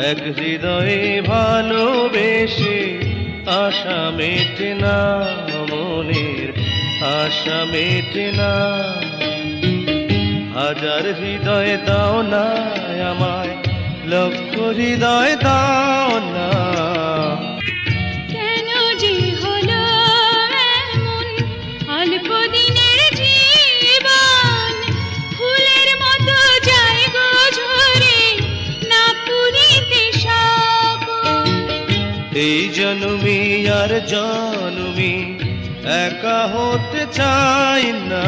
এক হৃদয়ে ভালোবেসে আশা মেটে না, মনের আশা মেটে না। হাজার হৃদয় দাও না আমায়, লক্ষ হৃদয় দাও না। কেন যে হলো এমন অল্প দিনের জীবন, ফুলের মতো যায় গো ঝরে, না পুরিতে স্বপন। এই জন্মে আর জন্মে একা হতে চাই না।